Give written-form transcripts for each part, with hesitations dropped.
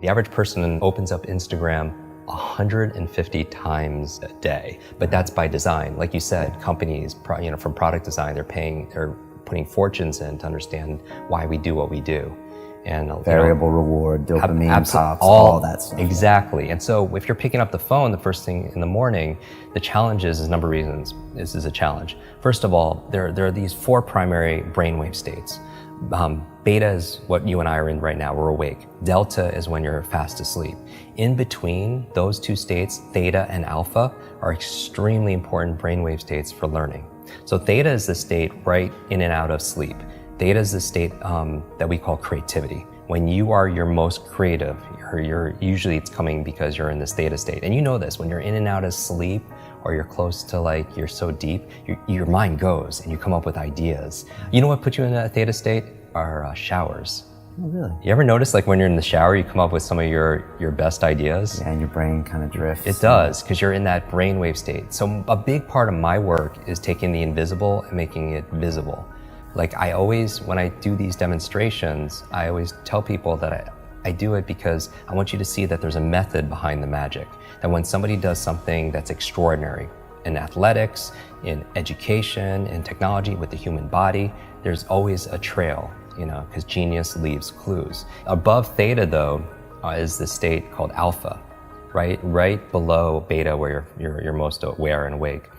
The average person opens up Instagram 150 times a day, but that's by design. Like you said, companies, from product design, they're putting fortunes in to understand why we do what we do. And variable reward, dopamine pops, all that stuff. Exactly. And so if you're picking up the phone the first thing in the morning, the challenge is a number of reasons. This is a challenge. First of all, there are these 4 primary brainwave states. Beta is what you and I are in right now, we're awake. Delta is when you're fast asleep. In between those 2 states, theta and alpha, are extremely important brainwave states for learning. So theta is the state right in and out of sleep. Theta is the state that we call creativity. When you are your most creative, usually it's coming because you're in this theta state. And you know this, when you're in and out of sleep, or you're close to you're so deep, your mind goes and you come up with ideas. You know what puts you in a theta state? Are showers. Oh, really? You ever notice when you're in the shower, you come up with some of your best ideas? Yeah, and your brain kind of drifts. It does, because you're in that brainwave state. So a big part of my work is taking the invisible and making it visible. When I do these demonstrations, I always tell people that I do it because I want you to see that there's a method behind the magic. That when somebody does something that's extraordinary in athletics, in education, in technology, with the human body, there's always a trail, because genius leaves clues. Above theta, though, is the state called alpha, right below beta, where you're most aware and awake.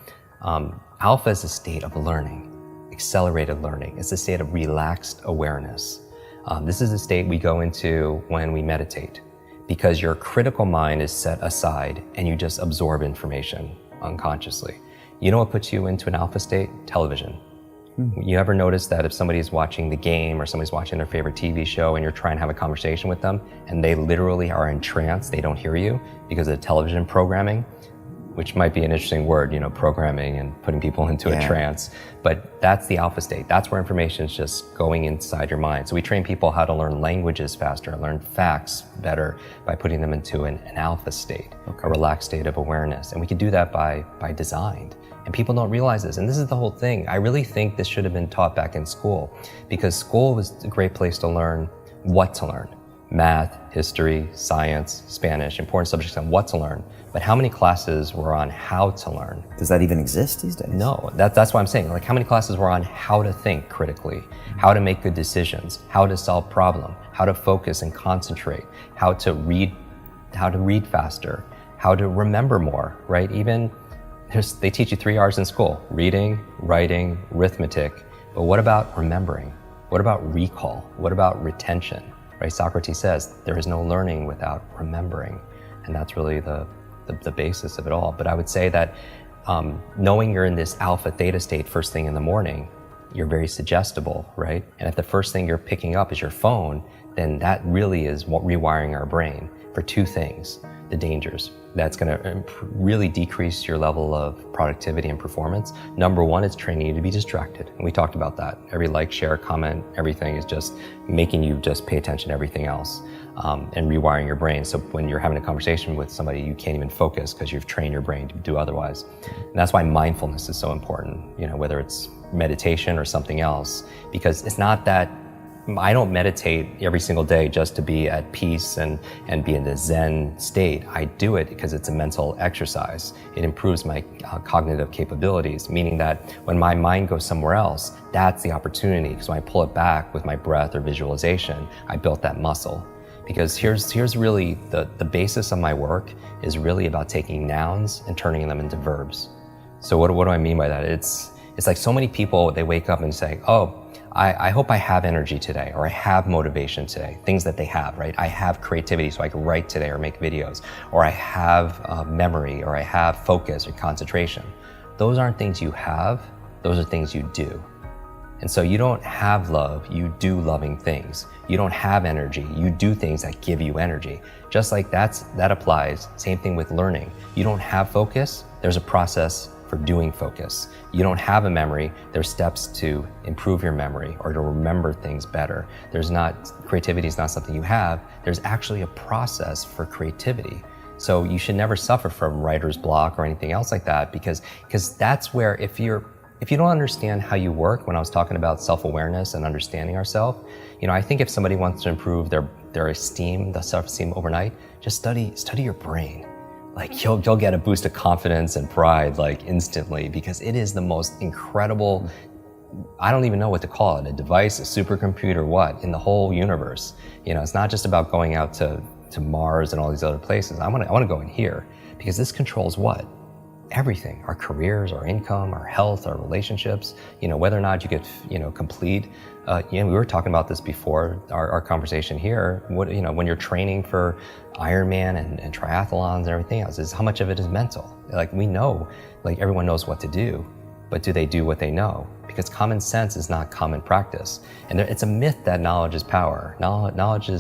Alpha is a state of learning. Accelerated learning. It's a state of relaxed awareness. This is a state we go into when we meditate, because your critical mind is set aside and you just absorb information unconsciously. You know what puts you into an alpha state? Television. You ever notice that if somebody's watching the game or somebody's watching their favorite TV show and you're trying to have a conversation with them and they literally are in trance, they don't hear you because of the television programming? Which might be an interesting word, programming and putting people into a trance. But that's the alpha state. That's where information is just going inside your mind. So we train people how to learn languages faster, learn facts better by putting them into an alpha state, a relaxed state of awareness. And we can do that by design. And people don't realize this. And this is the whole thing. I really think this should have been taught back in school, because school was a great place to learn what to learn. Math, history, science, Spanish, important subjects on what to learn. But how many classes were on how to learn? Does that even exist these days? No, that's what I'm saying. How many classes were on how to think critically, how to make good decisions, how to solve problems, how to focus and concentrate, how to read faster, how to remember more, right? Even they teach you 3 R's in school: reading, writing, arithmetic. But what about remembering? What about recall? What about retention? Right? Socrates says there is no learning without remembering, and that's really the basis of it all. But I would say that knowing you're in this alpha theta state first thing in the morning, you're very suggestible, right? And if the first thing you're picking up is your phone, then that really is rewiring our brain for 2 things: the dangers. That's going to really decrease your level of productivity and performance. Number 1, it's training you to be distracted. And we talked about that. Every like, share, comment, everything is just making you just pay attention to everything else, and rewiring your brain. So when you're having a conversation with somebody, you can't even focus because you've trained your brain to do otherwise. And that's why mindfulness is so important, whether it's meditation or something else, because it's not that I don't meditate every single day just to be at peace and be in the Zen state. I do it because it's a mental exercise. It improves my cognitive capabilities, meaning that when my mind goes somewhere else, that's the opportunity. Because when I pull it back with my breath or visualization, I built that muscle. Because here's really the basis of my work is really about taking nouns and turning them into verbs. So what do I mean by that? It's like so many people, they wake up and say, oh, I hope I have energy today, or I have motivation today, things that they have, right? I have creativity so I can write today or make videos, or I have memory, or I have focus or concentration. Those aren't things you have, those are things you do. And so you don't have love, you do loving things. You don't have energy, you do things that give you energy. Just like that applies, same thing with learning. You don't have focus, there's a process for doing focus. You don't have a memory, there's steps to improve your memory or to remember things better. Creativity is not something you have, there's actually a process for creativity. So you should never suffer from writer's block or anything else like that, because that's where if you don't understand how you work, when I was talking about self-awareness and understanding ourselves, I think if somebody wants to improve their their esteem, the self-esteem overnight, just study your brain. Like you'll get a boost of confidence and pride like instantly, because it is the most incredible, I don't even know what to call it, a device, a supercomputer, what, in the whole universe. You know, it's not just about going out to Mars and all these other places. I want to go in here, because this controls what? Everything, our careers, our income, our health, our relationships, you know, whether or not you get, you know, complete. We were talking about this before our conversation here. What, you know, when you're training for Ironman and triathlons and everything else, is how much of it is mental. Like we know, like everyone knows what to do, but do they do what they know? Because common sense is not common practice. And it's a myth that knowledge is power. Knowledge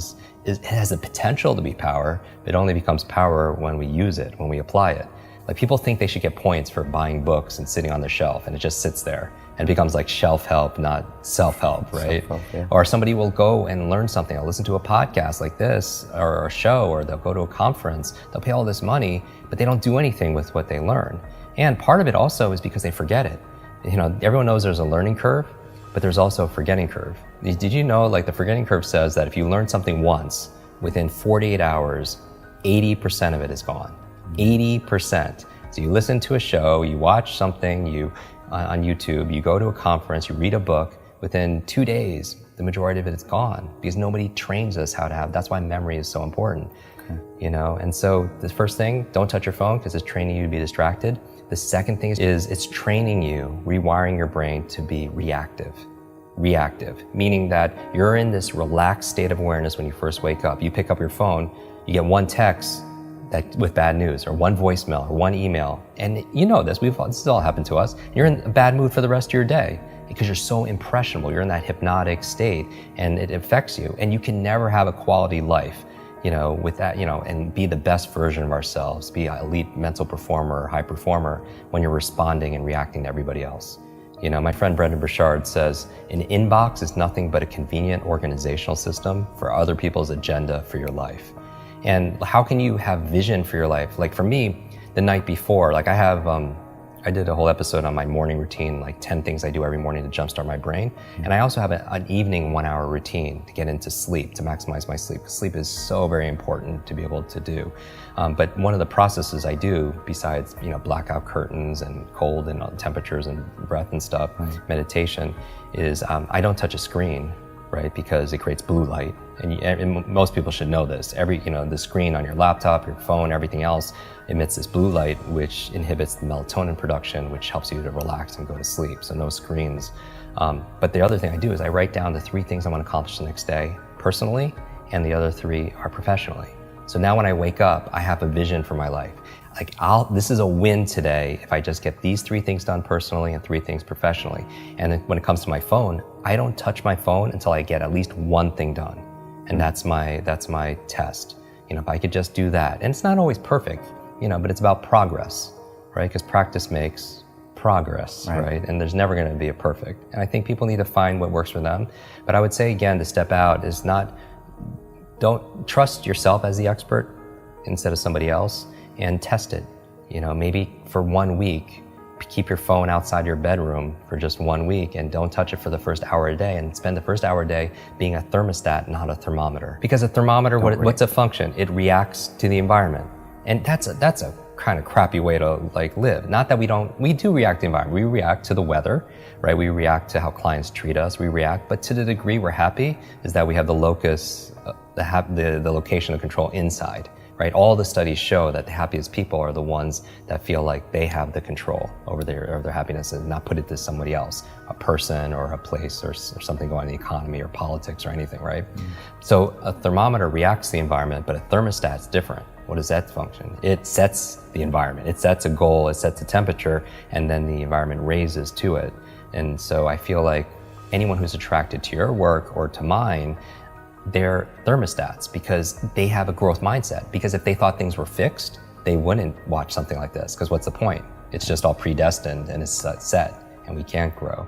it has the potential to be power, but it only becomes power when we use it, when we apply it. Like people think they should get points for buying books and sitting on the shelf, and it just sits there and becomes like shelf help, not self-help, right? Self-help, yeah. Or somebody will go and learn something. I'll listen to a podcast like this or a show, or they'll go to a conference. They'll pay all this money, but they don't do anything with what they learn. And part of it also is because they forget it. You know, everyone knows there's a learning curve, but there's also a forgetting curve. Did you know, like the forgetting curve says that if you learn something once, within 48 hours, 80% of it is gone. 80%. So you listen to a show, you watch something, on YouTube, you go to a conference, you read a book, within 2 days, the majority of it is gone, because nobody trains us how to have, that's why memory is so important. Okay. You know, and so the first thing, don't touch your phone, because it's training you to be distracted. The second thing is it's training you, rewiring your brain to be reactive. Reactive, meaning that you're in this relaxed state of awareness when you first wake up. You pick up your phone, you get one text with bad news, or one voicemail, or one email. And you know this has all happened to us. You're in a bad mood for the rest of your day because you're so impressionable. You're in that hypnotic state and it affects you. And you can never have a quality life, you know, with that, you know, and be the best version of ourselves, be an elite mental performer or high performer when you're responding and reacting to everybody else. You know, my friend Brendan Burchard says, an inbox is nothing but a convenient organizational system for other people's agenda for your life. And how can you have vision for your life? Like for me, the night before, like I did a whole episode on my morning routine, like 10 things I do every morning to jumpstart my brain. And I also have an evening 1 hour routine to get into sleep, to maximize my sleep. Sleep is so very important to be able to do. But one of the processes I do, besides, you know, blackout curtains and cold and temperatures and breath and stuff, meditation, is I don't touch a screen, right? Because it creates blue light. And most people should know this. The screen on your laptop, your phone, everything else emits this blue light, which inhibits the melatonin production, which helps you to relax and go to sleep. So no screens. But the other thing I do is I write down the 3 things I want to accomplish the next day personally, and the other 3 are professionally. So now when I wake up, I have a vision for my life. Like this is a win today if I just get these 3 things done personally and 3 things professionally. And then when it comes to my phone, I don't touch my phone until I get at least 1 thing done. And that's my test. You know, if I could just do that. And it's not always perfect, you know, but it's about progress, right? Because practice makes progress, right? And there's never going to be a perfect. And I think people need to find what works for them. But I would say, again, to step out is don't trust yourself as the expert instead of somebody else, and test it. You know, maybe for 1 week, keep your phone outside your bedroom for just 1 week and don't touch it for the first hour a day, and spend the first hour a day being a thermostat, not a thermometer. Because a thermometer, what's a function? It reacts to the environment. And that's a kind of crappy way to like live. Not that we do react to the environment. We react to the weather, right? We react to how clients treat us. We react, but to the degree we're happy is that we have the locus, the location of control inside. Right? All the studies show that the happiest people are the ones that feel like they have the control over their happiness and not put it to somebody else, a person or a place or something going on in the economy or politics or anything, right? So a thermometer reacts to the environment, but a thermostat's different. What does that function? It sets the environment. It sets a goal, it sets a temperature, and then the environment raises to it. And so I feel like anyone who's attracted to your work or to mine, they're thermostats because they have a growth mindset. Because if they thought things were fixed, they wouldn't watch something like this. Because what's the point? It's just all predestined and it's set, and we can't grow.